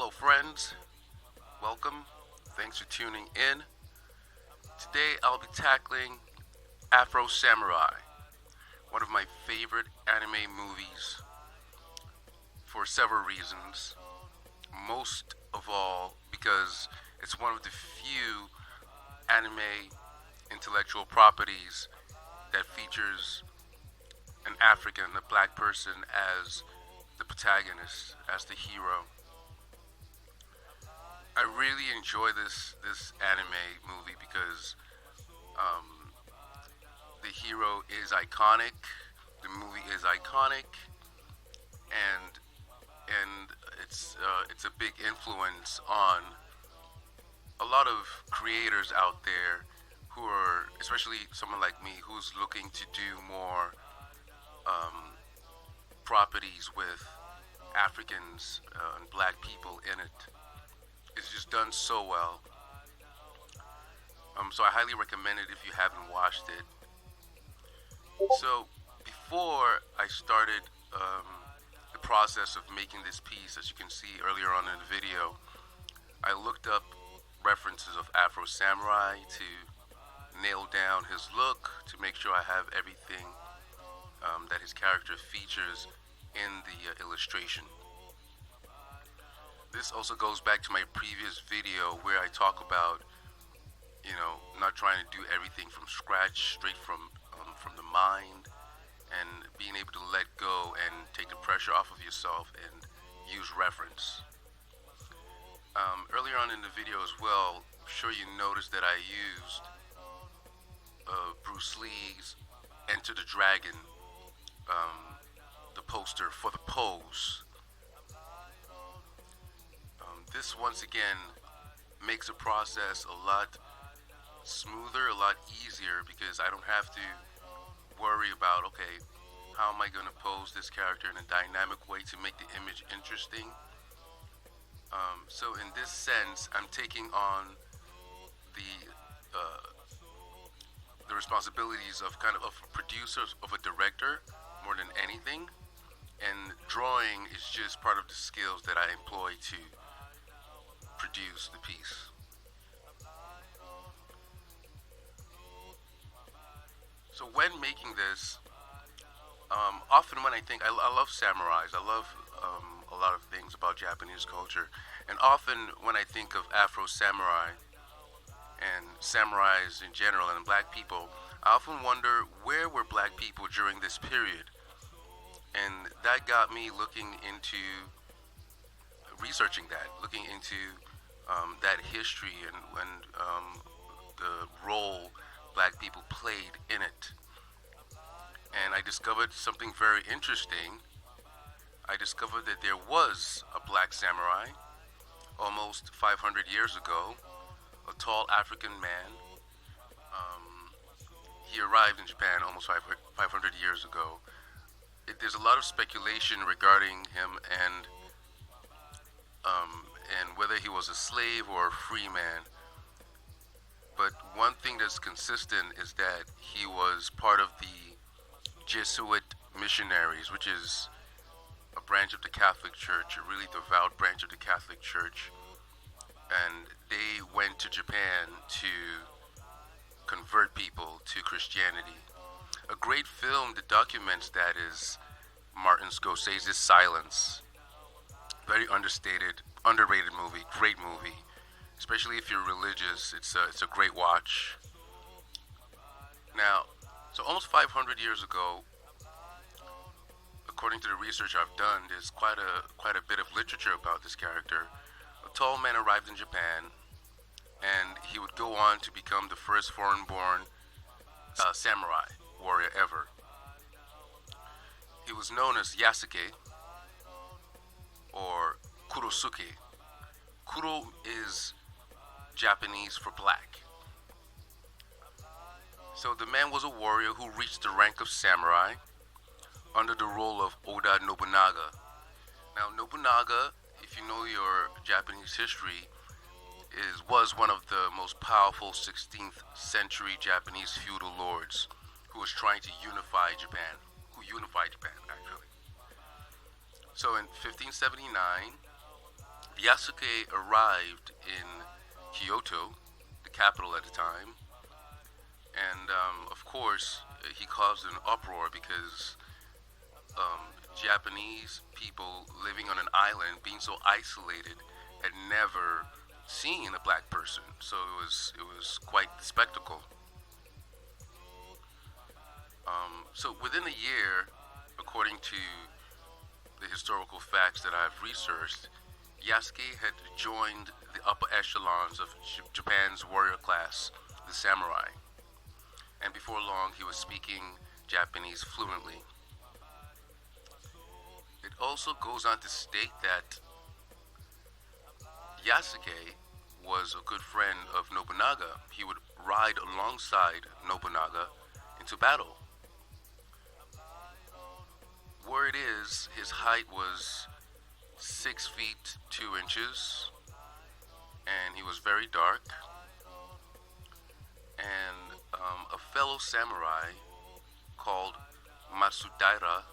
Hello, friends. Welcome. Thanks for tuning in. Today, I'll be tackling Afro Samurai, one of my favorite anime movies for several reasons. Most of all, because it's one of the few anime intellectual properties that features an African, a black person, as the protagonist, as the hero. I really enjoy this anime movie because um, the hero is iconic, the movie is iconic, and it's a big influence on a lot of creators out there who are, especially someone like me, who's looking to do more um, properties with Africans and Black people in it. It's just done so well. So I highly recommend it if you haven't watched it. So before I started the process of making this piece, as you can see earlier on in the video, I looked up references of Afro Samurai to nail down his look, to make sure I have everything that his character features in the illustration. This also goes back to my previous video where I talk about, not trying to do everything from scratch, straight from the mind, and being able to let go and take the pressure off of yourself and use reference. Earlier on in the video as well, I'm sure you noticed that I used Bruce Lee's Enter the Dragon, the poster for the pose. This once again makes the process a lot smoother, a lot easier, because I don't have to worry about, okay, how am I going to pose this character in a dynamic way to make the image interesting. So in this sense, I'm taking on the uh, the responsibilities of kind of a producer, of a director, more than anything. And drawing is just part of the skills that I employ to produce the piece. So when making this, often when I think, I love samurais, I love a lot of things about Japanese culture, and often when I think of Afro Samurai and samurais in general and black people, I often wonder where were black people during this period, and that got me looking into researching that, looking into that history and the role black people played in it. And I discovered something very interesting. I discovered that there was a black samurai almost 500 years ago, a tall African man. Um, he arrived in Japan almost 500 years ago. There's a lot of speculation regarding him and whether he was a slave or a free man. But one thing that's consistent is that he was part of the Jesuit missionaries, which is a branch of the Catholic Church, a really devout branch of the Catholic Church. And they went to Japan to convert people to Christianity. A great film that documents that is Martin Scorsese's Silence. Very understated, underrated movie, great movie. Especially if you're religious, it's a great watch. Now, so almost 500 years ago, according to the research I've done, there's quite a bit of literature about this character. A tall man arrived in Japan, and he would go on to become the first foreign-born samurai warrior ever. He was known as Yasuke or Kurosuke. Kuro is Japanese for black. So the man was a warrior who reached the rank of samurai under the rule of Oda Nobunaga. Now Nobunaga, if you know your Japanese history, was one of the most powerful 16th century Japanese feudal lords who was trying to unify Japan, who unified Japan actually. So in 1579, Yasuke arrived in Kyoto, the capital at the time, and of course, he caused an uproar because Japanese people living on an island, being so isolated, had never seen a black person. So it was quite the spectacle. So within a year, according to the historical facts that I've researched, Yasuke had joined the upper echelons of Japan's warrior class, the samurai, and before long he was speaking Japanese fluently. It also goes on to state that Yasuke was a good friend of Nobunaga. He would ride alongside Nobunaga into battle. Word is his height was 6 feet 2 inches, and he was very dark. And a fellow samurai called Masudaira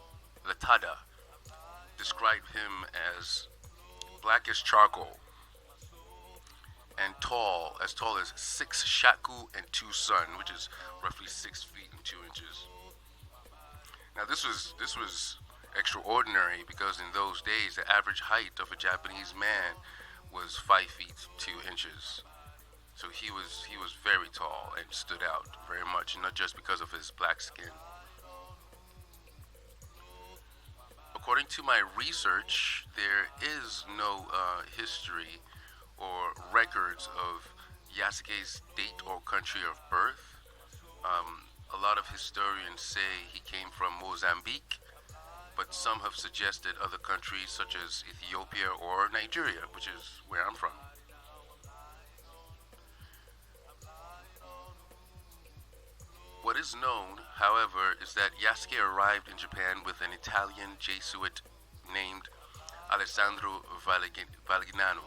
Latada described him as black as charcoal and as tall as 6 shaku and 2 sun, which is roughly 6 feet and 2 inches. Now this was extraordinary because in those days the average height of a Japanese man was 5 feet 2 inches. So he was very tall and stood out very much, not just because of his black skin. According to my research, there is no history or records of Yasuke's date or country of birth. A lot of historians say he came from Mozambique, but some have suggested other countries such as Ethiopia or Nigeria, which is where I'm from. What is known, however, is that Yasuke arrived in Japan with an Italian Jesuit named Alessandro Vallegnano.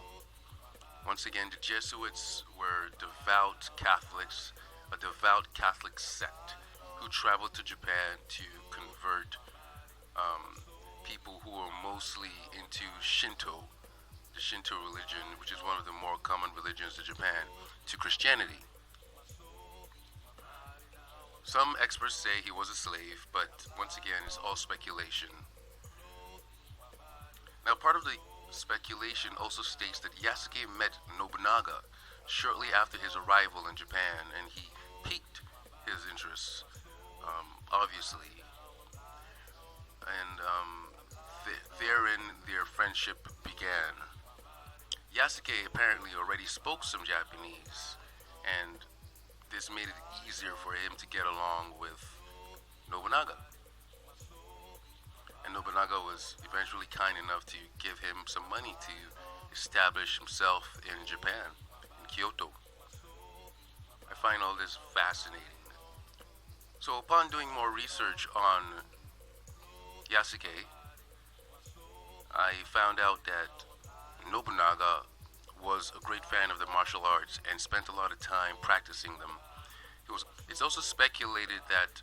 Once again, the Jesuits were devout Catholics, a devout Catholic sect who traveled to Japan to convert people who were mostly into Shinto, the Shinto religion, which is one of the more common religions in Japan, to Christianity. Some experts say he was a slave, but once again, it's all speculation. Now, part of the speculation also states that Yasuke met Nobunaga shortly after his arrival in Japan, and he piqued his interest, obviously, and therein their friendship began. Yasuke apparently already spoke some Japanese, and this made it easier for him to get along with Nobunaga. And Nobunaga was eventually kind enough to give him some money to establish himself in Japan, in Kyoto. I find all this fascinating. So, upon doing more research on Yasuke, I found out that Nobunaga was a great fan of the martial arts and spent a lot of time practicing them. It's also speculated that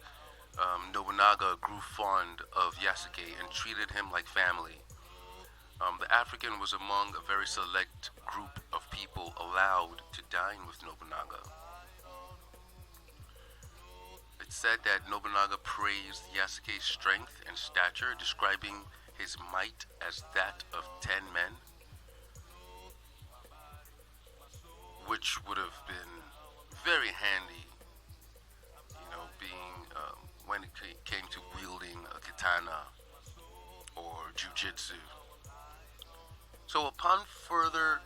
Nobunaga grew fond of Yasuke and treated him like family. The African was among a very select group of people allowed to dine with Nobunaga. It's said that Nobunaga praised Yasuke's strength and stature, describing his might as that of 10 men, which would have been very handy, being when it came to wielding a katana or jujitsu. So, upon further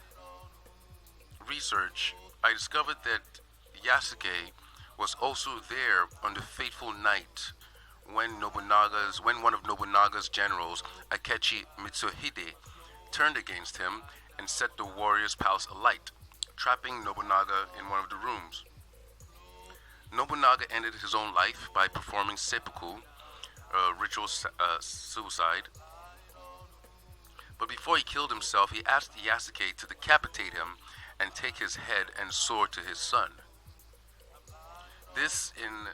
research, I discovered that Yasuke was also there on the fateful night when one of Nobunaga's generals, Akechi Mitsuhide, turned against him and set the warrior's palace alight, trapping Nobunaga in one of the rooms. Nobunaga ended his own life by performing seppuku, ritual suicide. But before he killed himself, he asked Yasuke to decapitate him and take his head and sword to his son. This, in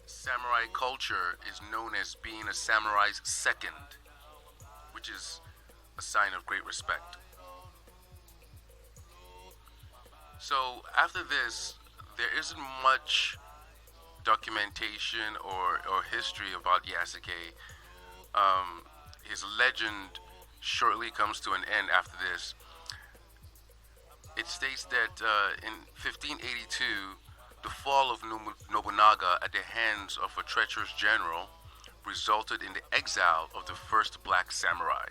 samurai culture, is known as being a samurai's second, which is a sign of great respect. So after this, there isn't much documentation or history about Yasuke. His legend shortly comes to an end after this. It states that in 1582, the fall of Nobunaga at the hands of a treacherous general resulted in the exile of the first black samurai,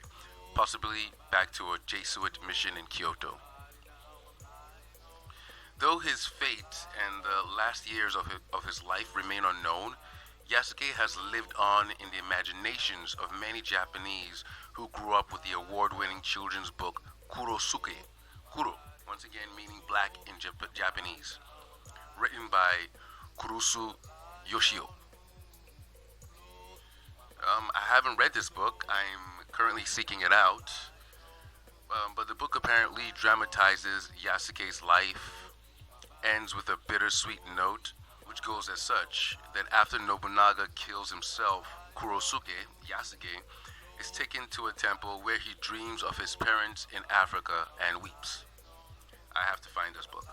possibly back to a Jesuit mission in Kyoto. Though his fate and the last years of his life remain unknown, Yasuke has lived on in the imaginations of many Japanese who grew up with the award winning children's book Suke. Kuro, once again meaning black in Japanese, written by Kurusu Yoshio. I haven't read this book, I'm currently seeking it out, but the book apparently dramatizes Yasuke's life, ends with a bittersweet note, which goes as such that after Nobunaga kills himself, Kurosuke, Yasuke, is taken to a temple where he dreams of his parents in Africa and weeps. I have to find this book.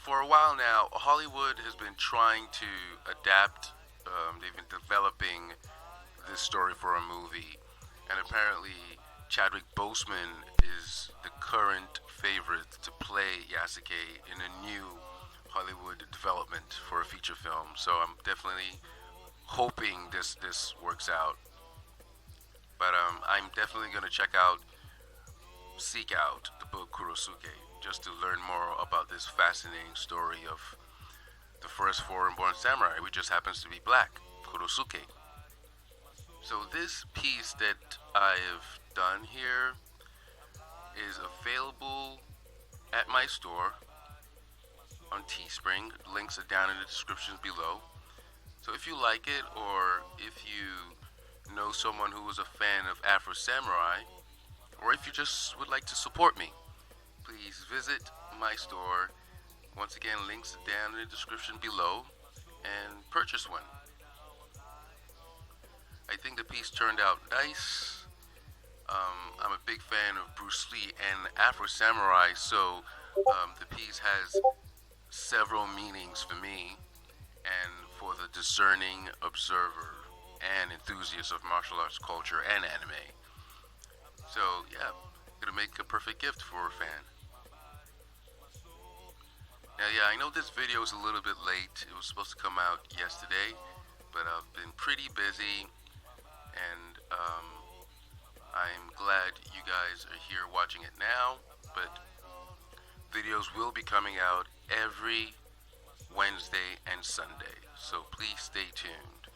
For a while now, Hollywood has been trying to adapt. They've been developing this story for a movie, and apparently Chadwick Boseman is the current favorite to play Yasuke in a new Hollywood development for a feature film. So I'm definitely hoping this works out. But I'm definitely gonna seek out the book Kurosuke, just to learn more about this fascinating story of the first foreign-born samurai, who just happens to be black, Kurosuke. So this piece that I have done here is available at my store on Teespring. Links are down in the description below. So if you like it, or if you know someone who is a fan of Afro Samurai, or if you just would like to support me, please visit my store. Once again, links are down in the description below, and purchase one. I think the piece turned out nice. I'm a big fan of Bruce Lee and Afro Samurai, so the piece has several meanings for me and for the discerning observer and enthusiast of martial arts culture and anime. So yeah, it'll make a perfect gift for a fan. Now yeah, I know this video is a little bit late. It was supposed to come out yesterday, but I've been pretty busy, and I'm glad you guys are here watching it now. But videos will be coming out every Wednesday and Sunday, so please stay tuned.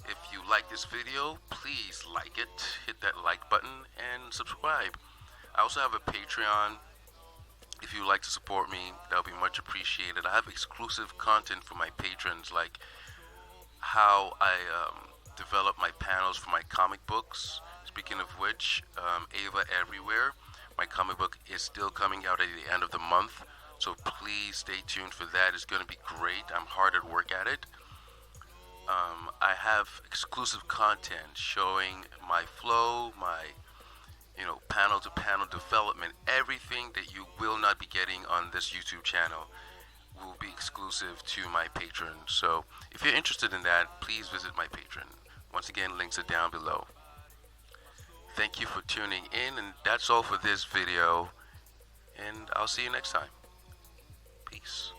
If you like this video, please like it, hit that like button, and subscribe. I also have a Patreon. If you'd like to support me, that would be much appreciated. I have exclusive content for my patrons, like how I develop my panels for my comic books. Speaking of which, Ava Everywhere, my comic book is still coming out at the end of the month, so please stay tuned for that. It's going to be great. I'm hard at work at it. I have exclusive content showing my flow, my panel to panel development. Everything that you will not be getting on this YouTube channel will be exclusive to my patrons. So if you're interested in that, please visit my Patreon. Once again, links are down below. Thank you for tuning in, and that's all for this video, and I'll see you next time. Peace.